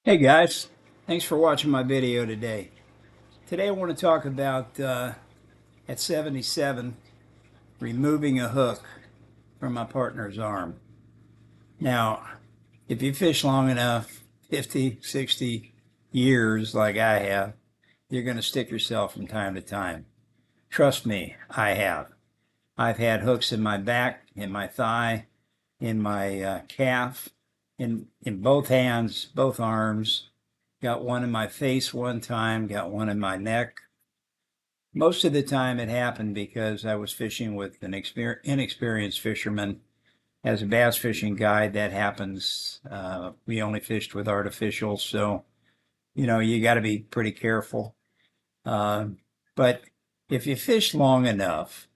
Hey guys, thanks for watching my video today. Today I want to talk about at 77 removing a hook from my partner's arm. Now, if you fish long enough, 50, 60 years like I have, you're going to stick yourself from time to time. Trust me, I have. I've had hooks in my back, in my thigh, in my calf, in both hands, both arms. Got one in my face one time, got one in my neck. Most of the time it happened because I was fishing with an inexperienced fisherman. As a bass fishing guide, that happens. We only fished with artificials, so you got to be pretty careful. Uh, but if you fish long enough,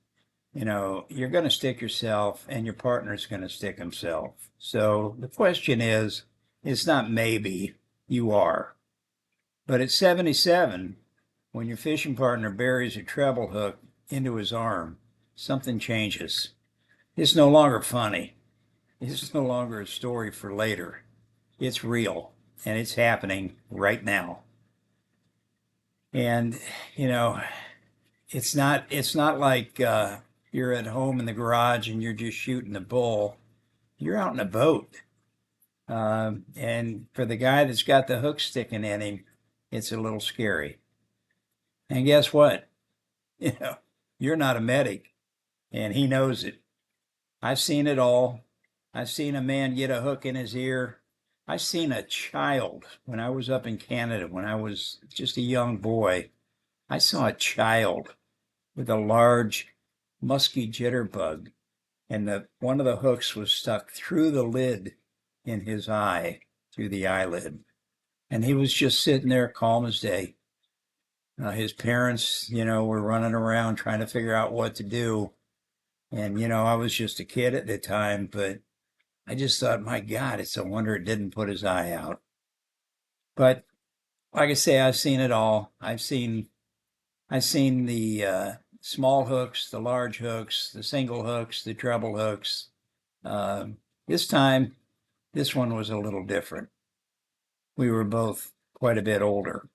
you're going to stick yourself and your partner's going to stick himself. So the question is, it's not maybe, you are. But at 77, when your fishing partner buries a treble hook into his arm, something changes. It's no longer funny. It's no longer a story for later. It's real, and it's happening right now. And you know, it's not like you're at home in the garage and you're just shooting a bull. You're out in a boat, and for the guy that's got the hook sticking in him, it's a little scary. And guess what? You know, you're not a medic, and he knows it. I've seen it all. I've seen a man get a hook in his ear. I've seen a child when I was up in Canada, when I was just a young boy. I saw a child with a large, musky jitterbug, and one of the hooks was stuck through the lid in his eye, through the eyelid. And he was just sitting there calm as day. His parents, were running around trying to figure out what to do. And, I was just a kid at the time, but I just thought, my God, it's a wonder it didn't put his eye out. But like I say, I've seen it all. I've seen the small hooks, the large hooks, the single hooks, the treble hooks. This time, this one was a little different. We were both quite a bit older.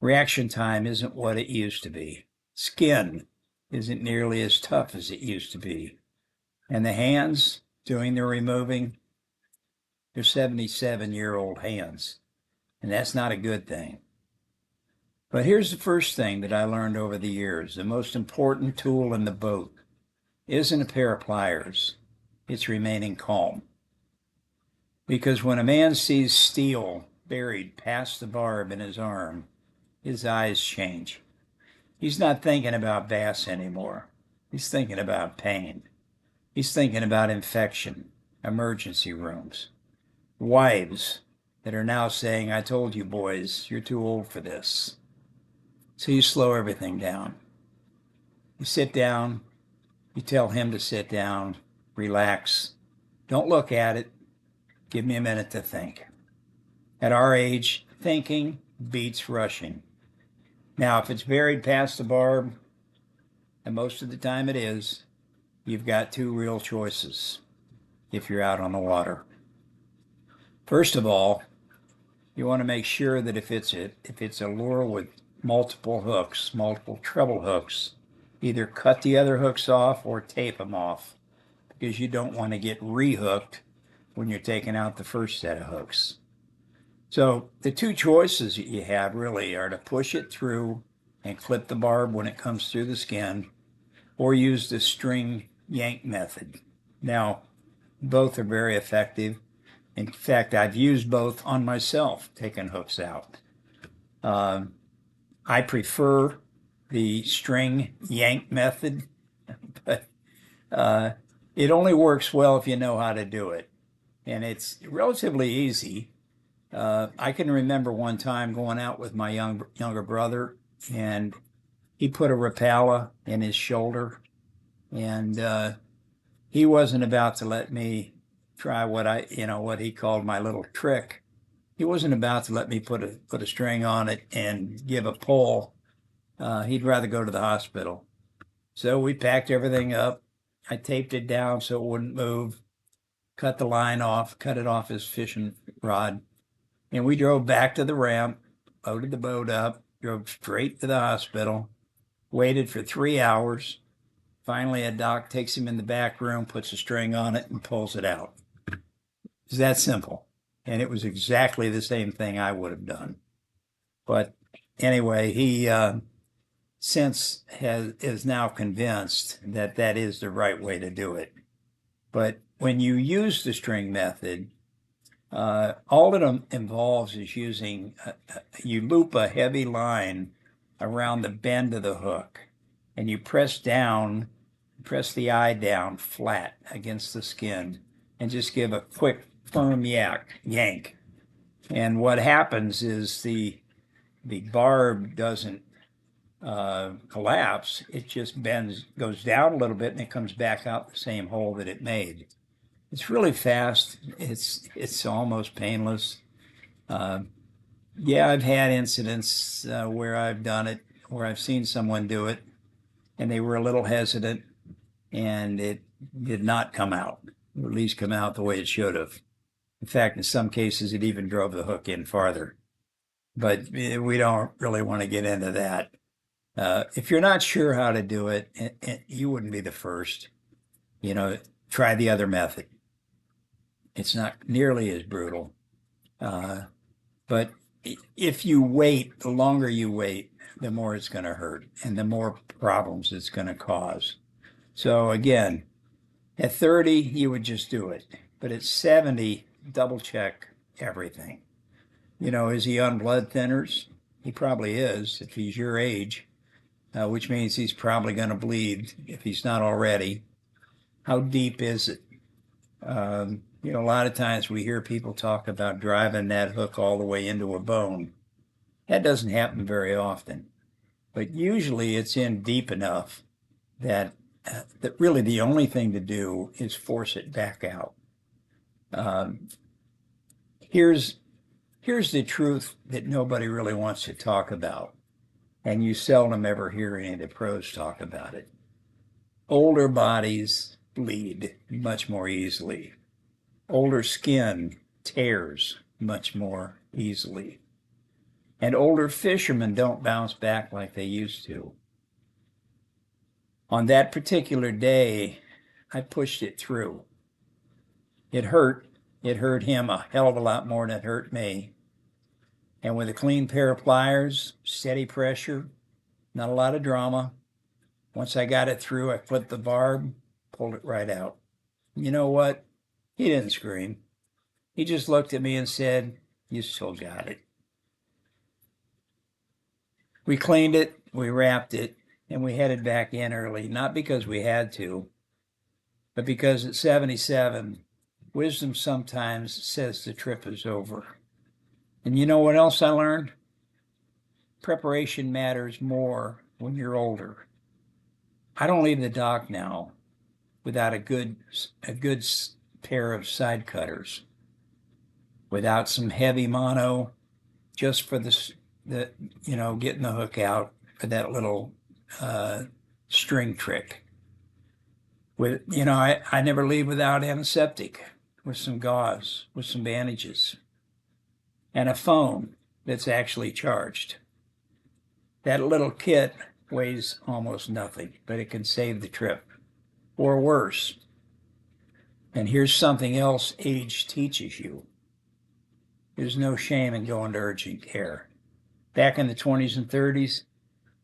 Reaction time isn't what it used to be. Skin isn't nearly as tough as it used to be. And the hands doing the removing, they're 77-year-old hands. And that's not a good thing. But here's the first thing that I learned over the years. The most important tool in the boat isn't a pair of pliers. It's remaining calm. Because when a man sees steel buried past the barb in his arm, his eyes change. He's not thinking about bass anymore. He's thinking about pain. He's thinking about infection, emergency rooms, wives that are now saying, I told you boys, you're too old for this. So you slow everything down. You sit down, you tell him to sit down, relax. Don't look at it. Give me a minute to think. At our age, thinking beats rushing. Now, if it's buried past the barb, and most of the time it is, you've got two real choices if you're out on the water. First of all, you want to make sure that if it's a lure with multiple hooks, multiple treble hooks, either cut the other hooks off or tape them off, because you don't want to get rehooked when you're taking out the first set of hooks. So the two choices that you have really are to push it through and clip the barb when it comes through the skin, or use the string yank method. Now, both are very effective. In fact, I've used both on myself, taking hooks out. I prefer the string yank method, but uh, it only works well if you know how to do it. And it's relatively easy. I can remember one time going out with my younger brother, and he put a Rapala in his shoulder, and he wasn't about to let me try what he called my little trick. He wasn't about to let me put a string on it and give a pull. He'd rather go to the hospital. So we packed everything up. I taped it down so it wouldn't move, cut the line off, cut it off his fishing rod, And we drove back to the ramp, loaded the boat up, drove straight to the hospital, waited for 3 hours. Finally, a doc takes him in the back room, puts a string on it, and pulls it out. It's that simple. And it was exactly the same thing I would have done. But anyway, he since is now convinced that that is the right way to do it. But when you use the string method, all it involves is using, you loop a heavy line around the bend of the hook, and you press the eye down flat against the skin, and just give a quick, firm yank. And what happens is the barb doesn't collapse. It just goes down a little bit, and it comes back out the same hole that it made. It's really fast. It's almost painless. Yeah, I've had incidents where I've done it, where I've seen someone do it, and they were a little hesitant, and it did not come out, or at least come out the way it should have. In fact, in some cases, it even drove the hook in farther. But we don't really want to get into that. If you're not sure how to do it, you wouldn't be the first. Try the other method. It's not nearly as brutal. But if you wait, the longer you wait, the more it's going to hurt and the more problems it's going to cause. So again, at 30, you would just do it. But at 70, double check everything. Is he on blood thinners? He probably is if he's your age, which means he's probably going to bleed if he's not already. How deep is it? A lot of times we hear people talk about driving that hook all the way into a bone. That doesn't happen very often, but usually it's in deep enough that really the only thing to do is force it back out. Here's the truth that nobody really wants to talk about, and you seldom ever hear any of the pros talk about it. Older bodies bleed much more easily. Older skin tears much more easily. And older fishermen don't bounce back like they used to. On that particular day, I pushed it through. It hurt. It hurt him a hell of a lot more than it hurt me. And with a clean pair of pliers, steady pressure, not a lot of drama. Once I got it through, I flipped the barb, pulled it right out. You know what? He didn't scream. He just looked at me and said, "You still got it." We cleaned it, we wrapped it, and we headed back in early, not because we had to, but because at 77, wisdom sometimes says the trip is over. And you know what else I learned? Preparation matters more when you're older. I don't leave the dock now without a good pair of side cutters, without some heavy mono, just for getting the hook out for that little string trick. I never leave without antiseptic, with some gauze, with some bandages, and a phone that's actually charged. That little kit weighs almost nothing, but it can save the trip, or worse. And here's something else age teaches you. There's no shame in going to urgent care. Back in the 20s and 30s,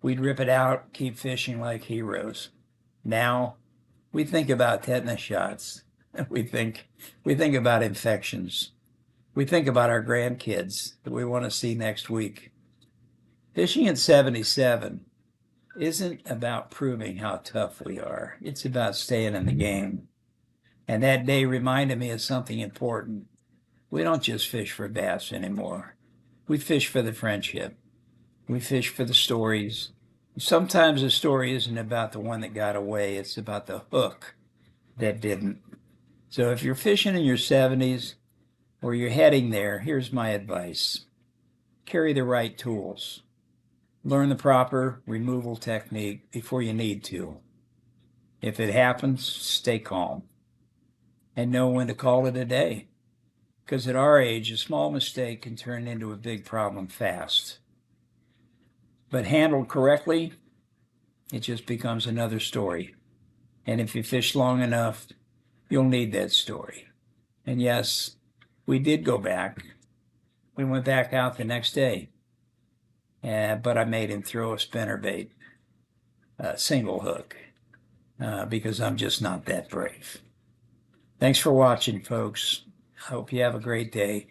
we'd rip it out, keep fishing like heroes. Now, we think about tetanus shots. We think about infections. We think about our grandkids that we want to see next week. Fishing at 77 isn't about proving how tough we are. It's about staying in the game. And that day reminded me of something important. We don't just fish for bass anymore. We fish for the friendship. We fish for the stories. Sometimes the story isn't about the one that got away. It's about the hook that didn't. So if you're fishing in your 70s or you're heading there, here's my advice. Carry the right tools. Learn the proper removal technique before you need to. If it happens, stay calm and know when to call it a day. Because at our age, a small mistake can turn into a big problem fast. But handled correctly, it just becomes another story. And if you fish long enough, you'll need that story. And yes, we did go back. We went back out the next day. But I made him throw a spinnerbait, single hook, because I'm just not that brave. Thanks for watching, folks. I hope you have a great day.